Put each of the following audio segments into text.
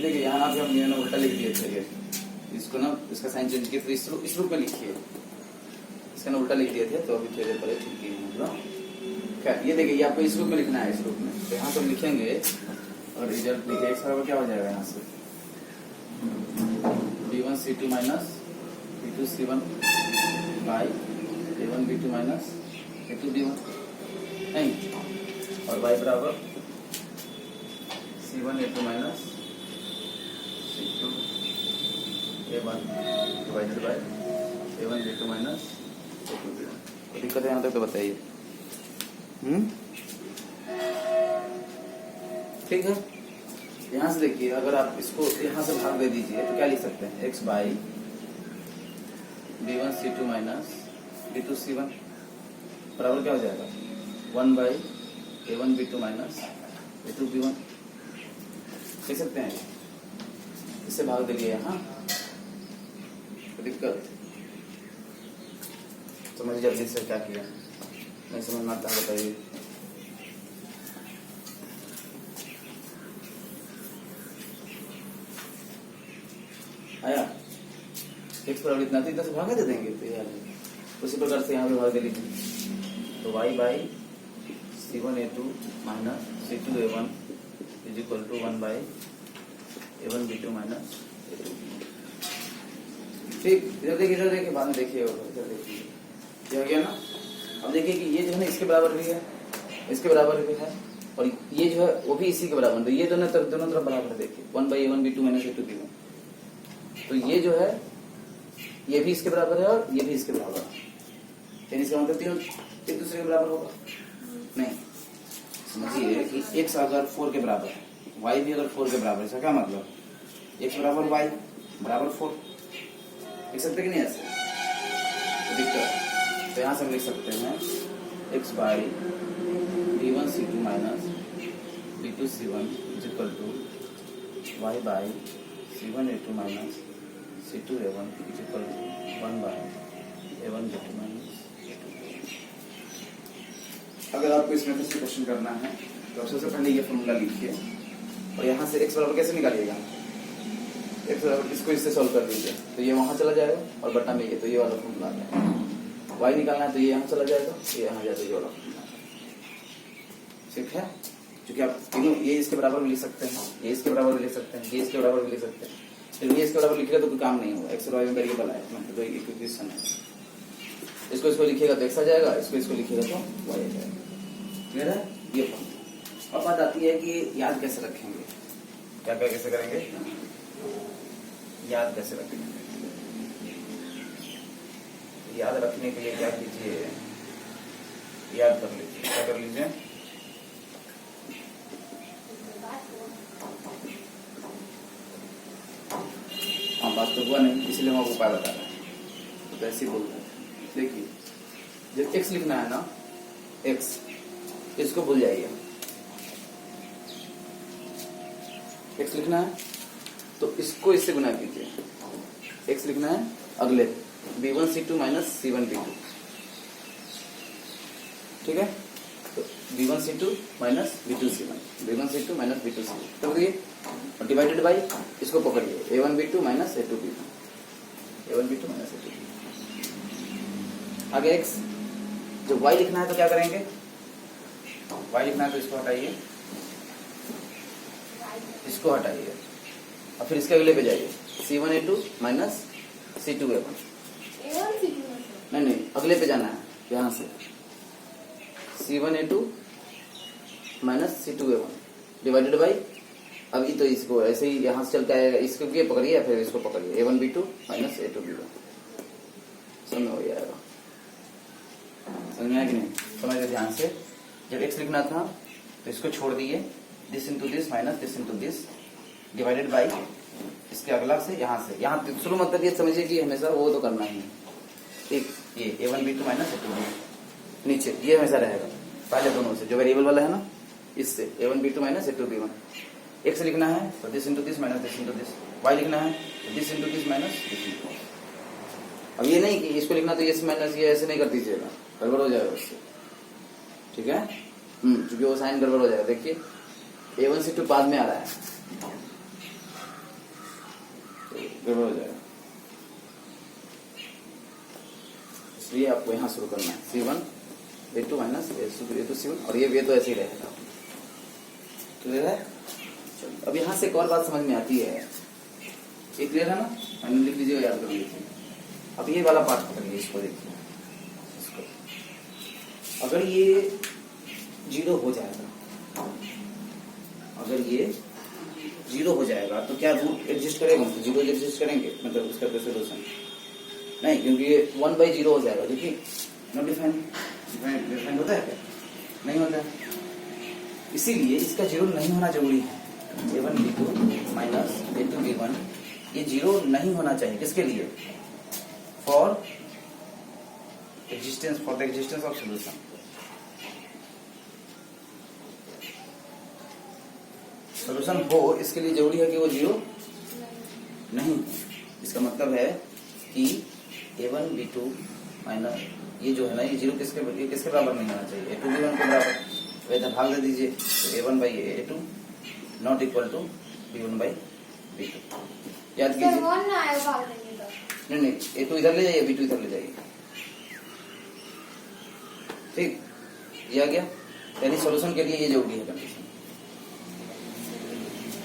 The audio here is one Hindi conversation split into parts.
देखिए यहाँ ना हम ये ना उल्टा लिख दिए थे, इसको ना इसका साइन चेंज किया, तो इस रूप में लिखिए, इसका ना उल्टा लिख दिए थे, तो अभी थोड़ी पहले ठीक किए मतलब क्या। ये देखिए ये आपको इस रूप में लिखना है, इस रूप में, तो यहाँ से हम लिखेंगे और रिजल्ट लिखे x बराबर क्या हो जाएगा यहाँ से b1 c2 minus b2 c1 by a1 b2 minus a2 b1 नहीं, और y बराबर c1 a2 minus c2 a1 divided by a1 b2 minus a2 b1। कोई दिक्कत है यहाँ तक तो बताइए। ठीक है, यहाँ से देखिए अगर आप इसको यहाँ से भाग दे दीजिए तो क्या लिख सकते हैं, x by b1 c2 minus b2 c1 बराबर क्या हो जाएगा 1 by a1 b2 minus a2 b1। लिख सकते हैं, इससे भाग दे दिए यहाँ, दिक्कत समझ जल्दी से क्या किया, नहीं समझ में आता है बताइए। आया x बराबर इतना तो इतना से भागा दे देंगे, तो यार उसी प्रकार से यहाँ पे भाग दे लीजिए, तो y by c1 a2 minus c2 a1 is equal to 1 by a1 b2 minus a2 b1। ठीक, इधर देखिए बाद में देखिए, इधर देखिए ये हो गया ना। अब देखिए कि ये जो है ना इसके बराबर भी है, इसके बराबर भी है, और ये जो है वो भी इसी के बराबर, तो ये दोनों तरफ बराबर है। देखिए 1 by a1 b2 minus a2 b1, तो ये जो है ये भी इसके बराबर है और ये भी इसके बराबर है, यानी इसका मतलब तीनों एक दूसरे के बराबर होगा नहीं। समझिए कि x अगर 4 के बराबर है, y भी अगर 4 के बराबर है, इसका क्या मतलब x बराबर y बराबर 4, लिख सकते कि नहीं ऐसे, तो दिक्कत। तो यहाँ से हम लिख सकते हैं x by b1 c2 minus b2 c1 is equal to y by c1 a2 minus c2 a1 is equal to 1 by a1 b2 minus a2। अगर आपको इस मेथड से क्वेश्चन करना है तो सबसे पहले ये फॉर्मूला लिखिए, और यहाँ से x बराबर कैसे निकालिएगा, x बराबर इसको इससे सॉल्व कर लीजिए, तो ये वहां चला जाएगा और बटा में ये, तो ये वाला फॉर्मूला आ जाएगा। y निकालना है तो ये यहाँ चला जाएगा, ये यहाँ जाएगा, ये वाला फॉर्मूला। ठीक है, क्योंकि आप तीनों ये इसके बराबर भी लिख सकते हैं, ये इसके बराबर भी लिख सकते हैं, ये इसके बराबर भी लिख सकते हैं, फिर ये इसके बराबर लिखेगा तो कोई काम नहीं होगा, x और y में वेरिएबल है, मतलब कोई इक्वेशन है। इसको लिखिएगा तो x आ जाएगा, इसको लिखिएगा तो y आ जाएगा। क्लियर है ये फॉर्मूला। अब बात आती है कि याद कैसे रखेंगे, क्या क्या कैसे करेंगे, याद कैसे रखेंगे। याद रखने के लिए क्या कीजिए, याद कर लीजिए, क्या कर लीजिए, हाँ बात तो हुआ नहीं इसलिए हम आपको उपाय बता रहे हैं, तो ऐसे ही बोल रहे हैं। देखिए जब x लिखना है ना, x इसको भूल जाइए, x लिखना है तो इसको इससे गुना कीजिए, x लिखना है अगले b1 c2 minus c1 b2, ठीक है, तो b1 c2 minus b2 c1, b1 c2 minus b2 c1 तो देखिए, और डिवाइडेड बाई इसको पकड़िए a1 b2 minus a2 b1, a1 b2 minus a2 b1। आगे x, जब y लिखना है तो क्या करेंगे, y लिखना है तो इसको हटाइए, इसको हटाइए, और फिर इसके अगले पे जाइए c1 a2 minus c2 a1, नहीं अगले पे जाना है, यहाँ से c1 a2 minus c2 a1 divided by, अभी तो इसको ऐसे ही यहाँ से चल के आएगा, इसको ये पकड़िए फिर इसको पकड़िए a1 b2 minus a2 b1, समझ हो जाएगा। समझ में आया कि नहीं, समझ ध्यान से। जब x लिखना था तो इसको छोड़ दिए, this into this minus this into this divided by इसके अगला से यहाँ शुरू मतलब ये समझिए कि हमेशा वो तो करना ही है, एक ये a1 b2 minus a2 b1 नीचे ये हमेशा रहेगा, पहले दोनों से जो वेरिएबल वाला है ना, इससे a1 b2 minus a2 b1। x लिखना है तो this into this minus this into this, y लिखना है तो this into this minus this into. अब ये नहीं कि इसको लिखना तो ये माइनस ये ऐसे नहीं कर दीजिएगा, गड़बड़ हो जाएगा उससे, ठीक है, क्योंकि वो साइन गड़बड़ हो जाएगा। देखिए a1 c2 बाद में आ रहा है, तो गड़बड़ हो जाएगा, इसलिए आपको यहाँ शुरू करना है C1 A2 minus A2 C1 और ये तो ऐसे ही रहेगा। क्लियर है? चलो अब यहाँ से एक और बात समझ में आती है, ये क्लियर है ना? मैंने लिख लीजिए, याद कर लीजिए। अब ये वाला पार्ट पकड़िए, इसको देखिए, इसको अगर ये 0 हो जाएगा, अगर ये 0 हो जाएगा तो क्या रूट एग्जिस्ट करेगा? 0 एग्जिस्ट करेंगे, मतलब उसका सोल्यूशन नहीं, क्योंकि ये 1/0 हो जाएगा। देखिए नॉट डिफाइंड होता है क्या? नहीं होता है, इसीलिए इसका 0 नहीं होना जरूरी है। A1 B2 minus A2 B1 ये 0 नहीं होना चाहिए। किसके लिए? For the existence of solution. Solution हो इसके लिए जरूरी है कि वो 0 नहीं। इसका मतलब है कि A1 B2 माइनस ये जो है ना, ये 0 किसके बराबर नहीं होना चाहिए? A2 B1 के बराबर। वैसे भाग दे दीजिए, तो A1/A2 not equal to B1/B2। याद कीजिए, नहीं A2 इधर ले जाइए, B2 इधर ले जाइए। ठीक, ये आ गया। यानी सॉल्यूशन के लिए ये जरूरी है कंडीशन।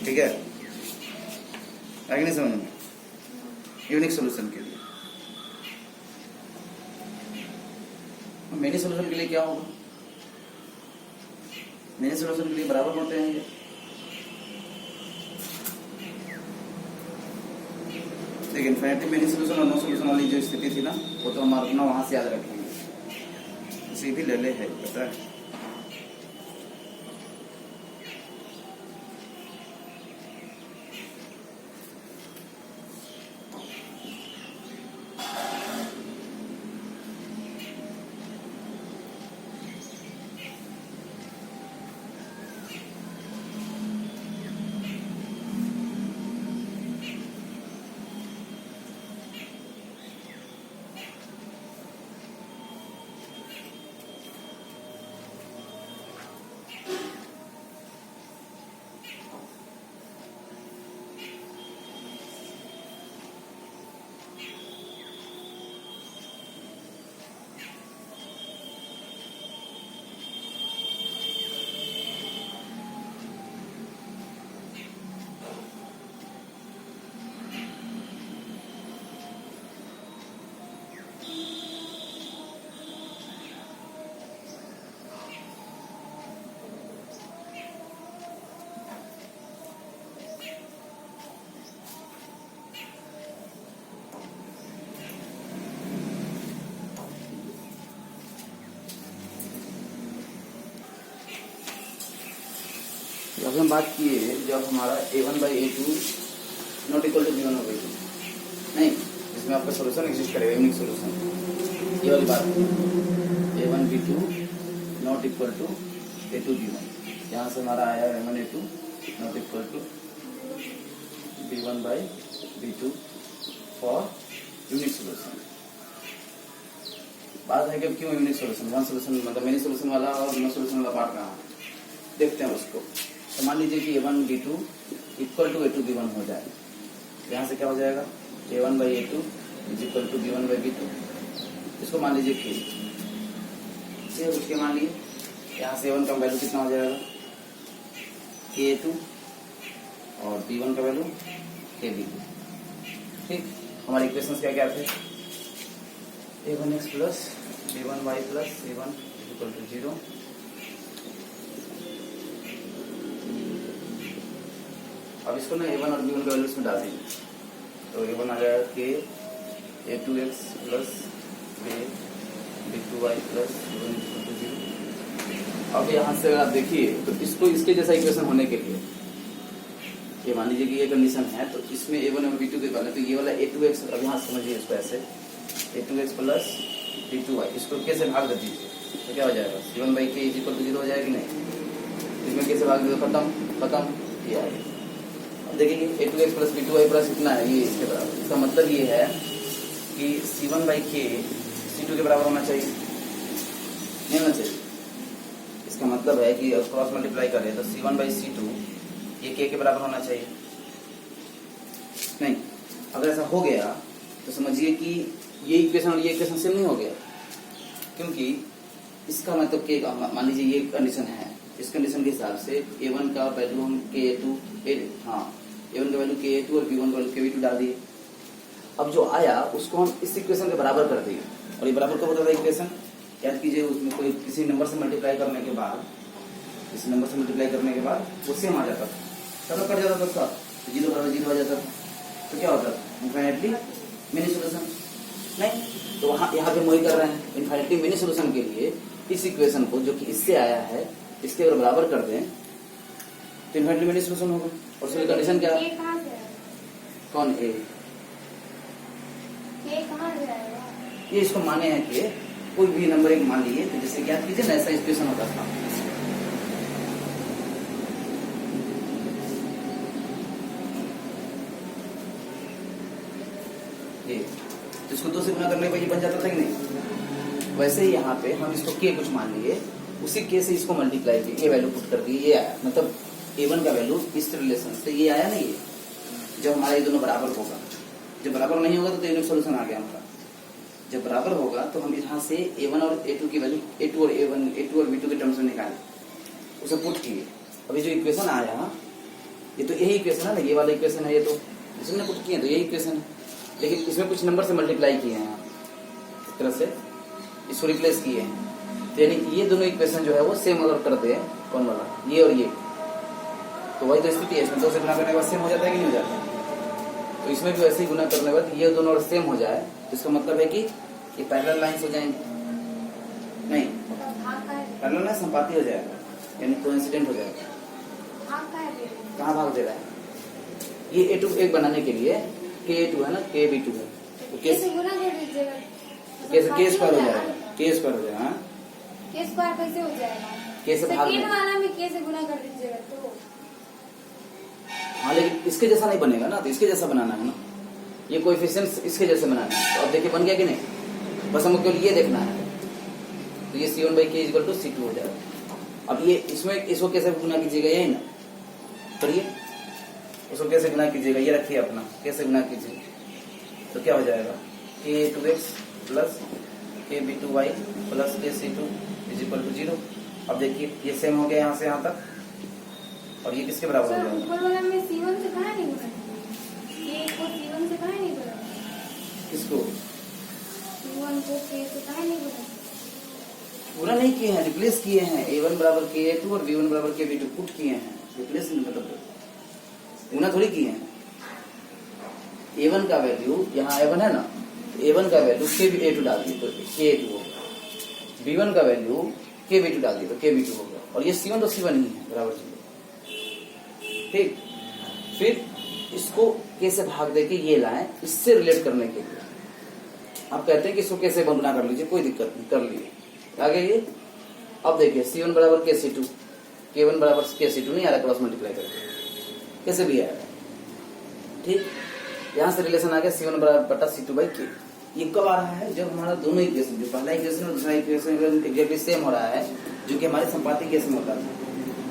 ठीक है, आगे नहीं समझ में? यूनिक सॉल्यूशन के लिए, मेनी सॉल्यूशन के लिए क्या होगा? मेनी सॉल्यूशन के लिए बराबर होते हैं ये। देखिए इनफिनिटी मेनी सॉल्यूशन और नो सॉल्यूशन वाली जो स्थिति थी ना, वो तो हम अपना वहां से याद रखेंगे। इसे भी ले है, पता है? अभी हम बात किए जब हमारा A1/A2 not equal to B1/B2 नहीं, इसमें आपका सोल्यूशन एग्जिस्ट करेगा, यूनिक सोल्यूशन। ये वाली बात A1 B2 not equal to A2 B1, यहाँ से हमारा आया A1 A2 not equal to B1/B2 for unique solution. बात है कि क्यों यूनिक सोल्यूशन? वन सोल्यूशन मतलब मेनी सोल्यूशन वाला और नो सोल्यूशन वाला पार्ट कहाँ है, देखते हैं उसको। तो मान लीजिए कि A1 B2 equal to A2 B1 हो जाए, यहाँ से क्या हो जाएगा? A1/A2 is equal to B1/B2। इसको मान लीजिए कि से उसके मान लीजिए यहाँ से A1 का वैल्यू कितना हो जाएगा? K2 और B1 का वैल्यू KB2। ठीक, हमारे इक्वेशंस क्या क्या थे? A1x plus B1y plus A1 equal to 0। अब इसको ना A1 और B1 का वैल्यू इसमें डाल दीजिए, तो A1 आ जाएगा कि A2x plus B2y plus B1 equal to 0। अब यहाँ से अगर आप देखिए तो इसको इसके जैसा इक्वेशन होने के लिए ये मान लीजिए कि ये कंडीशन है, तो इसमें A1 और B2 के वाले, तो ये वाला A2x, अब यहाँ समझिए इसको ऐसे A2x प्लस B2y, इसको कैसे भाग दे दीजिए तो क्या हो जाएगा? C1/K इज इक्वल टू 0 हो जाएगा कि नहीं? इसमें कैसे भाग दे? खत्म, ये आएगा। देखेंगे A2x प्लस B2y प्लस इतना है, ये इसके बराबर। इसका मतलब ये है कि C1/K C2 के बराबर होना चाहिए, नहीं होना चाहिए? इसका मतलब है कि क्रॉस मल्टीप्लाई करें तो C1/C2 ये K के बराबर होना चाहिए, नहीं? अगर ऐसा हो गया तो समझिए कि ये इक्वेशन और ये इक्वेशन सेम नहीं हो गया, क्योंकि इसका मतलब कि मान लीजिए ये कंडीशन है, इस कंडीशन के हिसाब से a1 का वैल्यू हम a1 का वैल्यू k2 और b1 का वैल्यू kb2 डाल दिए। अब जो आया उसको हम इस इक्वेशन के बराबर कर दिए, और ये बराबर कब होता था इक्वेशन, याद कीजिए, उसमें कोई किसी नंबर से मल्टीप्लाई करने के बाद, इस नंबर से मल्टीप्लाई करने के बाद वो सेम आ जाता था, तब कट जाता था उसका, जीरो बराबर जीरो आ जाता था, तो क्या होता था इनफाइनाइटली मिनी सोल्यूशन। नहीं, तो वहां यहाँ पे वही कर रहे हैं, इनफाइनाइटली मिनी सोल्यूशन के लिए इस इक्वेशन को जो कि इससे आया है इसके अगर बराबर कर दें तो इनफाइनाइटली मिनी सोल्यूशन होगा। और उसकी कंडीशन क्या है, कौन ए, ये इसको माने हैं कि कोई भी नंबर एक मान लीजिए, तो जैसे याद कीजिए ना ऐसा इक्वेशन होता था, ये तो इसको 2 से गुना करने पर ये बन जाता था कि नहीं। वैसे ही यहाँ पे हम इसको के कुछ मान लिए, उसी के से इसको मल्टीप्लाई किए, ये वैल्यू पुट कर दी, ये आया, मतलब a1 का वैल्यू इस रिलेशन से ये आया ना, ये जब हमारा ये दोनों बराबर होगा, जब बराबर नहीं होगा तो यूनिक सोल्यूशन आ गया हमारा, जब बराबर होगा तो हम यहाँ से a1 और a2 की वैल्यू a2 और b2 के टर्म्स में निकाले, उसे पुट किए। अभी जो इक्वेशन आया ये तो यही इक्वेशन है ना, ये वाला इक्वेशन है, ये तो इसमें पुट किए तो यही इक्वेशन है, लेकिन इसमें कुछ नंबर से मल्टीप्लाई किए हैं, इस तरह से इसको रिप्लेस किए हैं, तो यानी ये दोनों इक्वेशन जो है वो सेम अगर कर दे, कौन वाला, ये और ये, तो वही तो स्थिति है, इसमें 2 से गुना करने के बाद सेम हो जाता है कि नहीं हो जाता। तो इसमें भी वैसे ही गुना करने के बाद ये दोनों अगर सेम हो जाए तो इसका मतलब है कि ये पैरेलल लाइंस हो जाएंगे, नहीं पैरेलल लाइन संपाती हो जाएगा, यानी कोइंसिडेंट हो जाएगा। कहाँ भाग दे रहा है, ये a2 एक बनाने के लिए k2 है ना, kb2 है, तो कैसे k स्क्वायर हो जाएगा, k स्क्वायर हो जाएगा, हाँ k स्क्वायर कैसे हो जाएगा, k से भाग सेकंड वाला में k से गुना कर दीजिएगा तो, हाँ लेकिन इसके जैसा नहीं बनेगा ना, तो इसके जैसा बनाना है ना, ये कोएफिशिएंट इसके जैसे बनाना है, तो अब देखिए बन गया कि नहीं, बस हमको केवल ये देखना है, तो ये c1/k = c2 हो जाएगा। अब ये इसमें इसको कैसे गुना कीजिएगा, यही ना, करिए उसको कैसे गुना कीजिएगा, ये रखिए अपना, कैसे गुना कीजिए, तो क्या हो जाएगा k2x plus kb2y plus kc2 = 0। अब देखिए ये सेम हो गया यहाँ से यहाँ तक, और ये किसके बराबर हो जाएगा, ऊपर वाला में c1 से कहाँ नहीं गुना, ये को c1 से कहाँ नहीं गुना, किसको c1 को k से कहाँ नहीं गुना, पूरा नहीं किए हैं, रिप्लेस किए हैं, a1 बराबर k2 और b1 बराबर kb2 पुट किए हैं, रिप्लेस मतलब गुना थोड़ी किए हैं। a1 का वैल्यू यहाँ a1 है ना, a1 का वैल्यू kb2 डाल दिए तो k2 होगा, b1 का वैल्यू kb2 डाल दिए तो kb2 होगा, और ये c1 तो c1 ही है बराबर 0। ठीक, फिर इसको कैसे भाग दे के ये लाए, इससे रिलेट करने के लिए आप कहते हैं कि इसको कैसे गुना कर लीजिए, कोई दिक्कत नहीं, कर लिए आगे ये। अब देखिए c1 बराबर kc2, k1 बराबर kc2 नहीं आ रहा, क्रॉस मल्टीप्लाई करके कैसे भी आएगा। ठीक, यहाँ से रिलेशन आ गया c1 बराबर बटा c2/k। ये कब आ रहा है, जब हमारा दोनों इक्वेशन, जो पहला इक्वेशन और दूसरा इक्वेशन एग्जैक्टली सेम हो रहा है, जो कि हमारे संपाती केस में होता था,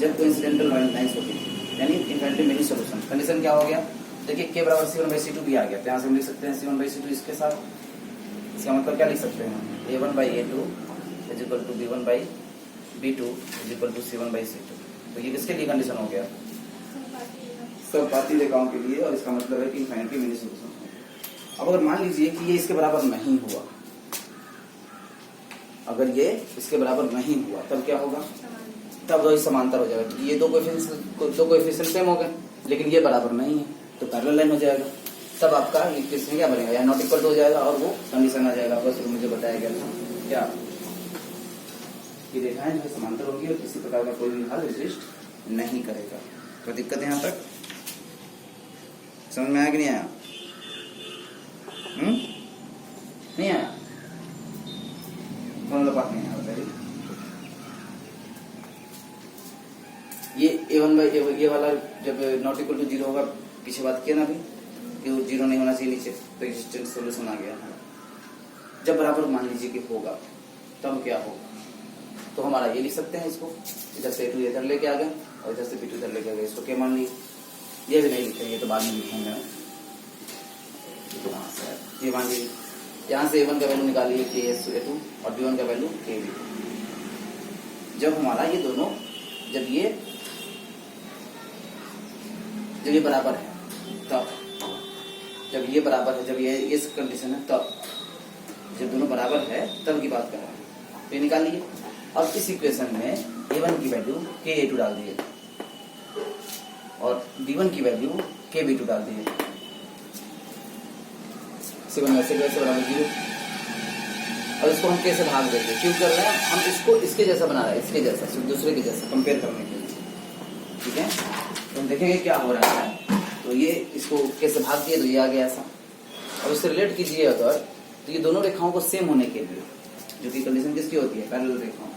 जब कोइंसिडेंटल लाइंस होती थी, यानी इनफाइनाइटली मेनी सोल्यूशन। कंडीशन क्या हो गया, देखिए k बराबर c1/c2 भी आ गया, तो यहाँ से हम लिख सकते हैं c1/c2 इसके साथ, इसका मतलब क्या लिख सकते हैं, a1/a2 = b1/b2 = c1/c2। तो ये किसके लिए कंडीशन हो गया, संपाती रेखाओं के लिए, और इसका मतलब है कि इनफाइनाइटली मेनी सोल्यूशन। अब अगर मान लीजिए कि ये इसके बराबर नहीं हुआ, अगर ये इसके बराबर नहीं हुआ तब क्या होगा, तब वही समांतर हो जाएगा, ये दो कोएफिशिएंट सेम हो गए, लेकिन ये बराबर नहीं है तो पैरेलल लाइन हो जाएगा, तब आपका इक्वेशन क्या बनेगा, या नॉट इक्वल हो जाएगा, और वो कंडीशन आ जाएगा, बस मुझे बताया गया था क्या, ये रेखाएं जो समांतर होगी और किसी प्रकार का कोई भी हल एग्जिस्ट नहीं करेगा। तो दिक्कत यहाँ तक समझ में आया कि नहीं आया, नहीं आया, कौन बात नहीं आया बताइए। ये ये वाला जब नॉट इक्वल टू 0 होगा, पीछे बात किया ना अभी कि वो 0 नहीं होना चाहिए नीचे, तो एग्जिस्टेंस सोल्यूशन आ गया। जब बराबर मान लीजिए कि होगा तब क्या होगा, तो हमारा ये लिख सकते हैं, इसको इधर से a2 इधर लेके आ गए और इधर से b2 इधर लेके आ गए, इसको क्या मान ली, ये भी नहीं लिखेंगे, तो बाद में लिखेंगे। ये मान लीजिए यहाँ से A1 का वैल्यू निकालिए KA2 और B1 का वैल्यू KB। जब हमारा ये दोनों जब ये बराबर है तब, जब ये बराबर है, जब ये इस कंडीशन है तब, जब दोनों बराबर है तब की बात कर रहे हैं। तो ये निकाल लिए। अब इस इक्वेशन में A1 की वैल्यू KA2 डाल दिए और B1 की वैल्यू KB2 डाल दिए। C1 वैसे कैसे बराबर 0। अब इसको हम कैसे भाग देते हैं, क्यों कर रहे हैं हम इसको इसके जैसा बना रहे हैं, इसके जैसा, सिर्फ दूसरे के जैसा कंपेयर करने के लिए। ठीक है, तो हम देखेंगे क्या हो रहा है। तो ये इसको कैसे भाग दिए, तो ये आ गया ऐसा। अब इससे रिलेट कीजिए अगर, तो ये दोनों रेखाओं को सेम होने के लिए, जो कि कंडीशन किसकी होती है, पैरेलल रेखाओं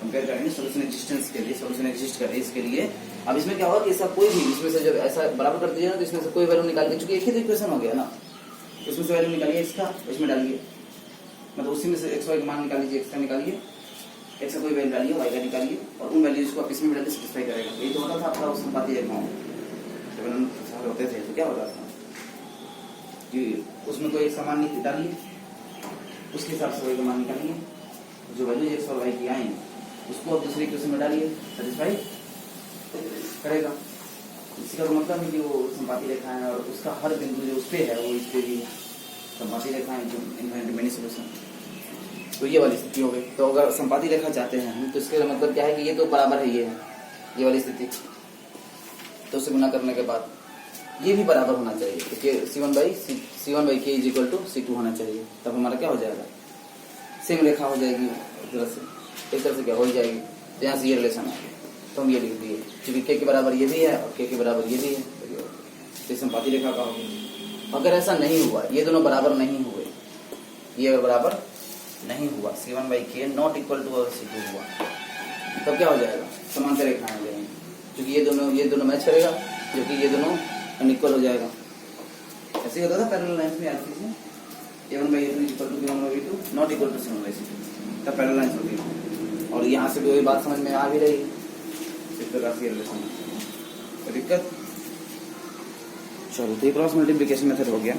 कंपेयर करेंगे सोल्यूशन एग्जिस्टेंस के लिए, सोल्यूशन एग्जिस्ट करे इसके लिए। अब इसमें क्या होगा कि ऐसा कोई भी इसमें से जब ऐसा बराबर कर दीजिए ना, तो इसमें से कोई वैल्यू निकाल के, चूंकि एक ही तो इक्वेशन हो गया ना, इसमें से वैल्यू निकालिए इसका, इसमें डालिए, मतलब उसी में से एक्स वाई का मान निकाल लीजिए, एक्स का निकालिए, एक्स का कोई वैल्यू डालिए, वाई का निकालिए, और उन वैल्यूज को आप इसमें डालिए, सेटिस्फाई करेगा। यही तो होता था आपका उस संपाती रेखाओं जब हम होते थे तो क्या होता था कि उसमें कोई एक समान डालिए, उसके हिसाब से वाई का मान निकालिए, जो वैल्यू एक्स और वाई की आई उसको आप दूसरे इक्वेशन में डालिए, सेटिस्फाई करेगा। इसका मतलब है कि वो संपाती रेखा है और उसका हर बिंदु जो उस पे है वो इस पे भी संपाती रेखा है, जो इनफाइनाइट मेनी सॉल्यूशन। तो ये वाली स्थिति हो गई। तो अगर संपाती रेखा चाहते हैं हम, तो इसका मतलब क्या है कि ये तो बराबर है, ये है ये वाली स्थिति, तो उसे गुना करने के बाद ये भी बराबर होना चाहिए, तो C1/K = C2 होना चाहिए। तब हमारा क्या हो जाएगा, सेम रेखा हो जाएगी एक तरह से क्या हो जाएगी। तो यहाँ से ये रिलेशन है, तो हम ये लिख दिए, क्योंकि K के बराबर ये भी है और K के बराबर ये भी है, तो संपाती रेखा का होगी। अगर ऐसा नहीं हुआ, ये दोनों बराबर नहीं हुए, ये अगर बराबर नहीं हुआ, C1/K ≠ C2 हुआ, तब क्या हो जाएगा, समांतर रेखाएं हो जाएंगी, क्योंकि ये दोनों मैच करेगा, जबकि ये दोनों अनइक्वल हो जाएगा। ऐसे ही होता था पैरेलल लाइंस में, याद कीजिए, A1/A2 = B1/B2 ≠ C1/C2, तब पैरेलल लाइंस होती है। और यहाँ से भी वही बात समझ में आ भी रही है, इस प्रकार से रिलेशन दिक्कत। चलो, तो क्रॉस मल्टीप्लिकेशन मेथड हो गया।